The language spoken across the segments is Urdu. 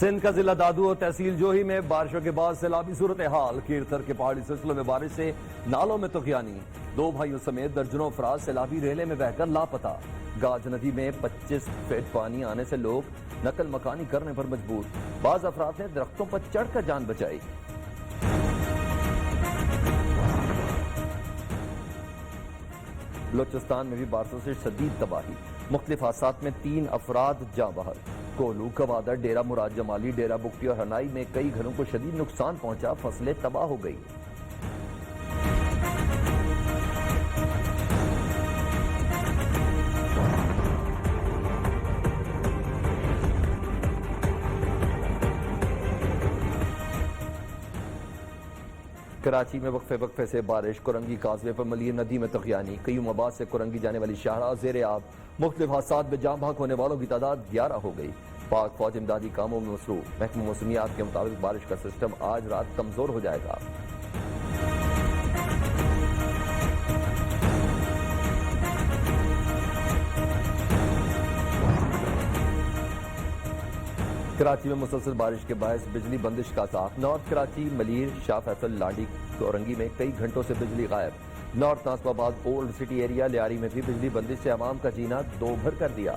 سندھ کا ضلع دادو اور تحصیل جوہی میں بارشوں کے بعد سیلابی صورتحال. کیرتھر کے پہاڑی سلسلوں میں بارش سے نالوں میں طغیانی. 2 بھائیوں سمیت درجنوں افراد سیلابی ریلے میں بہہ کر لاپتہ. گاج ندی میں 25 فٹ پانی آنے سے لوگ نقل مکانی کرنے پر مجبور. بعض افراد نے درختوں پر چڑھ کر جان بچائی. بلوچستان میں بھی بارشوں سے شدید تباہی. مختلف حادثات میں 3 افراد جاں بحق. کولو، کوادر، ڈیرہ مراد جمالی، ڈیرہ بگٹی اور ہنائی میں کئی گھروں کو شدید نقصان پہنچا. فصلیں تباہ ہو گئی. کراچی میں وقفے وقفے سے بارش. کرنگی کازوے پر ملیر ندی میں طغیانی. قیوم آباد سے کرنگی جانے والی شاہراہ زیر آب. مختلف حادثات میں جاں بحق ہونے والوں کی تعداد 11 ہو گئی. پاک فوج امدادی کاموں میں مصروف. محکمہ موسمیات کے مطابق بارش کا سسٹم آج رات کمزور ہو جائے گا. کراچی میں مسلسل بارش کے باعث بجلی بندش کا عذاب. نارتھ کراچی، ملیر، شاہ فیصل، لاڈی، کورنگی میں کئی گھنٹوں سے بجلی غائب. نارتھ ناصر آباد اولڈ سٹی ایریا لیاری میں بھی بجلی بندش سے عوام کا جینا دوبھر کر دیا.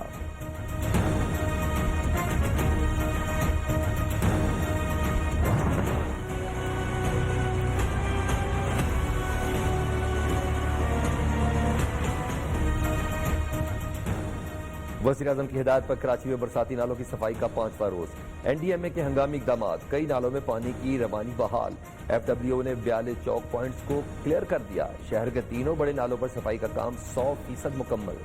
وزیراعظم کی ہدایت پر کراچی میں برساتی نالوں کی صفائی کا 5واں روز. این ڈی ایم اے کے ہنگامی اقدامات. کئی نالوں میں پانی کی روانی بحال. ایف ڈبلیو نے 42 چوک پوائنٹس کو کلیئر کر دیا. شہر کے 3 بڑے نالوں پر صفائی کا کام 100% مکمل.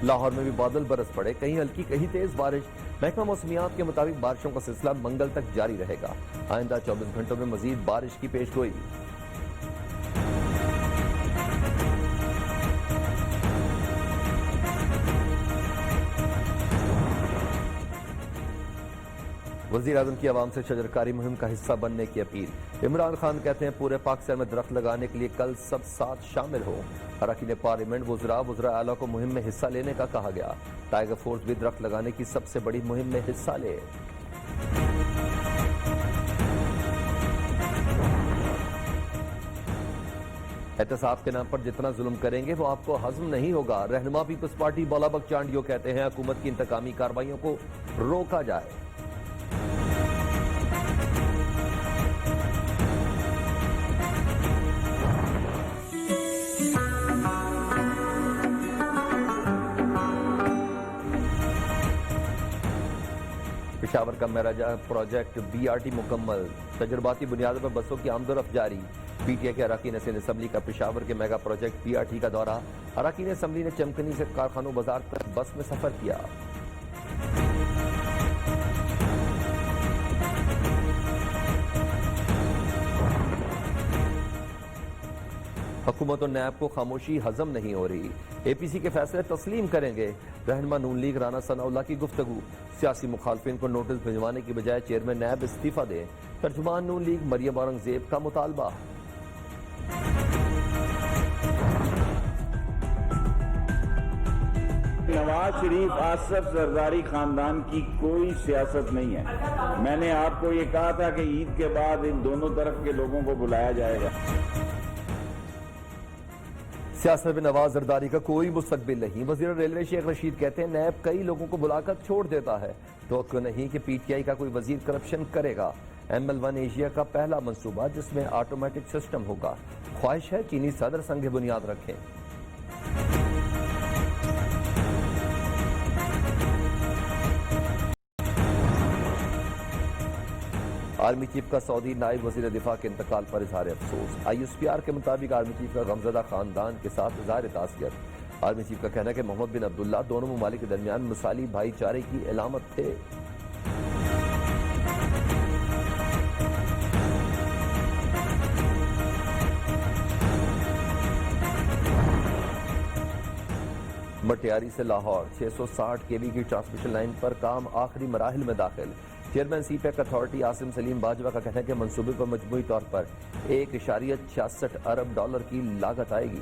لاہور میں بھی بادل برس پڑے. کہیں ہلکی کہیں تیز بارش. محکمہ موسمیات کے مطابق بارشوں کا سلسلہ منگل تک جاری رہے گا. آئندہ 24 گھنٹوں میں مزید بارش کی پیش گوئی. وزیر اعظم کی عوام سے شجرکاری مہم کا حصہ بننے کی اپیل. عمران خان کہتے ہیں پورے پاکستان میں درخت لگانے کے لیے کل سب ساتھ شامل ہوں. اراکین پارلیمنٹ وزراء اعلیٰ کو مہم میں حصہ لینے کا کہا گیا. ٹائیگر فورس بھی درخت لگانے کی سب سے بڑی مہم میں حصہ لے. احتساب کے نام پر جتنا ظلم کریں گے وہ آپ کو ہضم نہیں ہوگا. رہنما پیپلز پارٹی بولا بک چانڈیو کہتے ہیں حکومت کی انتقامی کارروائیوں کو روکا جائے. پشاور کا میراجہ پروجیکٹ BRT مکمل. تجرباتی بنیادوں پر بسوں کی آمد و رفت جاری. پی ٹی آئی کے اراکین اسمبلی کا پشاور کے میگا پروجیکٹ BRT کا دورہ. اراکین اسمبلی نے چمکنی سے کارخانوں بازار تک بس میں سفر کیا. حکومت و نیب کو خاموشی ہضم نہیں ہو رہی. اے پی سی کے فیصلے تسلیم کریں گے. رہنما نون لیگ رانا ثناء اللہ کی گفتگو. سیاسی مخالفین کو نوٹس بھجوانے کی بجائے چیئرمین نیب استعفیٰ دیں. ترجمان نون لیگ مریم اورنگزیب کا مطالبہ. نواز شریف آصف زرداری خاندان کی کوئی سیاست نہیں ہے. میں نے آپ کو یہ کہا تھا کہ عید کے بعد ان دونوں طرف کے لوگوں کو بلایا جائے گا. سیاست میں نواز زرداری کا کوئی مستقبل نہیں. وزیر ریلوے شیخ رشید کہتے ہیں نیب کئی لوگوں کو بلا کر چھوڑ دیتا ہے. توقع نہیں کہ پی ٹی آئی کا کوئی وزیر کرپشن کرے گا. ML1 ایشیا کا پہلا منصوبہ جس میں آٹومیٹک سسٹم ہوگا. خواہش ہے چینی صدر سنگ بنیاد رکھیں. آرمی چیف کا سعودی نائب وزیر دفاع کے انتقال پر اظہار افسوس. ISPR کے مطابق آرمی چیف کا غمزدہ خاندان کے ساتھ اظہار تعزیت. آرمی چیف کا کہنا ہے کہ محمد بن عبداللہ دونوں ممالک کے درمیان مثالی بھائی چارے کی علامت تھے. مٹیاری سے لاہور 660 KV کی ٹرانسمیشن لائن پر کام آخری مراحل میں داخل. Chairman CPEC authority Asim Saleem Bajwa کا کہنا ہے کہ منصوبے پر مجموعی طور پر $1.66 ارب کی لاگت آئے گی.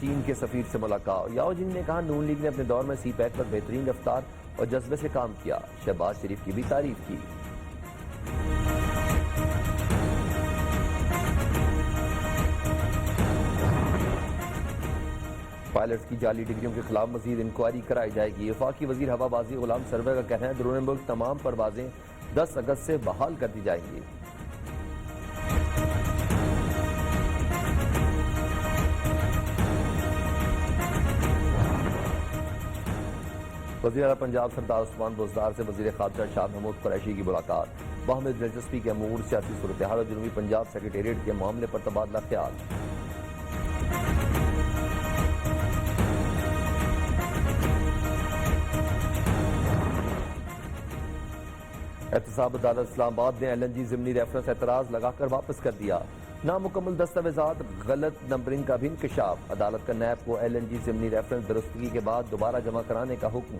چین کے سفیر سے ملاقات. یاو جن نے کہا نون لیگ نے اپنے دور میں سی پیک پر بہترین رفتار اور جذبے سے کام کیا. شہباز شریف کی بھی تعریف کی. پائلٹس کی جعلی ڈگریوں کے خلاف مزید انکوائری کرائی جائے گی. وفاقی وزیر ہوا بازی غلام سرور کا کہنا ہے بیرون ملک تمام پروازیں 10 اگست سے بحال کر دی جائیں گی. وزیر اعلیٰ پنجاب سردار عثمان بزدار سے وزیر خارجہ شاہ محمود قریشی کی ملاقات. باہمی دلچسپی کے امور، سیاسی صورتحال اور جنوبی پنجاب سیکریٹریٹ کے معاملے پر تبادلہ خیال. احتساب عدالت اسلام آباد نے LNG ضمنی ریفرنس اعتراض لگا کر واپس کر دیا. نامکمل دستاویزات، غلط نمبرنگ کا بھی انکشاف. عدالت کا نیب کو LNG ضمنی ریفرنس درستگی کے بعد دوبارہ جمع کرانے کا حکم.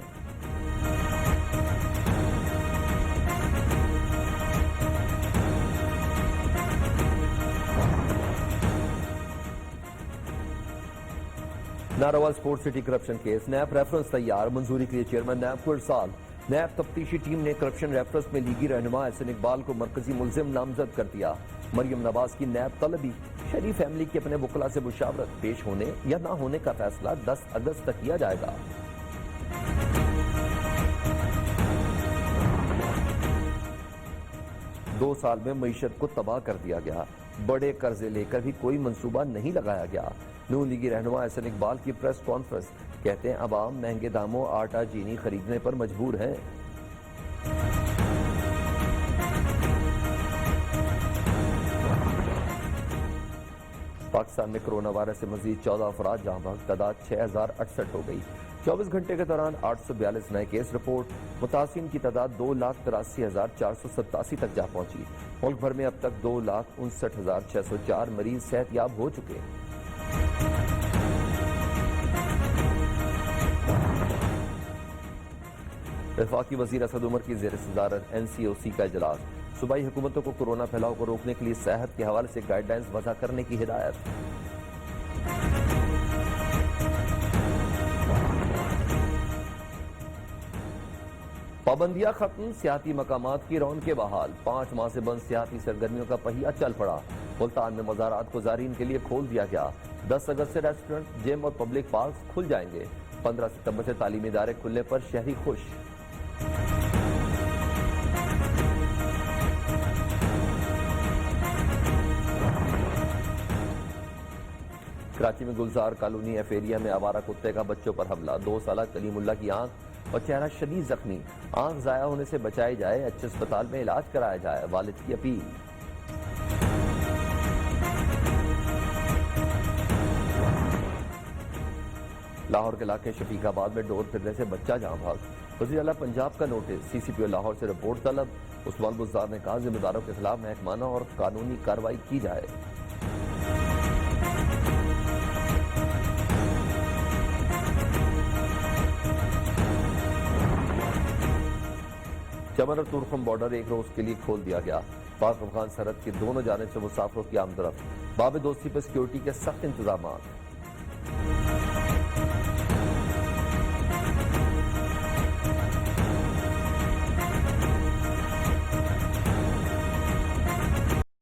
Narowal support city corruption case. NAB reference تیار، منظوری کے لیے چیئرمین نیب کو ارسال. نیب تفتیشی ٹیم نے کرپشن ریفرنس میں لیگی رہنما احسن اقبال کو مرکزی ملزم نامزد کر دیا. مریم نواز کی نیب طلبی. شریف فیملی کی اپنے وکلاء سے مشاورت. پیش ہونے یا نہ ہونے کا فیصلہ 10 اگست تک کیا جائے گا. دو سال میں معیشت کو تباہ کر دیا گیا. بڑے قرضے لے کر بھی کوئی منصوبہ نہیں لگایا گیا. نون لیگی رہنما احسن اقبال کی پریس کانفرنس. کہتے ہیں عوام مہنگے داموں آٹا چینی خریدنے پر مجبور ہیں. پاکستان میں کرونا وائرس سے مزید 14 افراد جاں بحق. تعداد 6068 ہو گئی. 24 گھنٹے کے دوران 842 نئے کیس رپورٹ. متاثرین کی تعداد 2,83,487 تک جا پہنچی. ملک بھر میں اب تک 2,59,604 مریض صحت یاب ہو چکے. وفاقی وزیر اسد عمر کی زیر صدارت NCOC کا اجلاس. صوبائی حکومتوں کو کورونا پھیلاؤ کو روکنے کے لیے صحت کے حوالے سے گائیڈ لائنز وضع کرنے کی ہدایت. پابندیاں ختم، سیاحتی مقامات کی رونقیں بحال. 5 ماہ سے بند سیاحتی سرگرمیوں کا پہیہ چل پڑا. ملتان میں مزارات کو زائرین کے لیے کھول دیا گیا. 10 اگست سے ریسٹورنٹ، جم اور پبلک پارکس کھل جائیں گے. 15 ستمبر سے تعلیمی ادارے کھلنے پر شہری خوش. کراچی میں گلزار کالونی ایف ایریا میں آوارہ کتے کا بچوں پر حملہ. 2 سالہ کلیم اللہ کی آنکھ اور چہرہ شدید زخمی. آنکھ ضائع ہونے سے بچائی جائے، اچھے اسپتال میں علاج کرایا جائے، والد کی اپیل. لاہور کے علاقے شفیق آباد میں ڈور پھرنے سے بچہ جاں بحق. وزیر اعلیٰ پنجاب کا نوٹس. CCPO لاہور سے رپورٹ طلب. عثمان بزدار نے کہا ذمہ داروں کے خلاف محکمانہ اور قانونی کارروائی کی جائے. چمن اور تورخم بارڈر ایک روز کے لیے کھول دیا گیا. پاک افغان سرحد کی دونوں جانب سے مسافروں کی آمد و رفت. باب دوستی پر سیکیورٹی کے سخت انتظامات.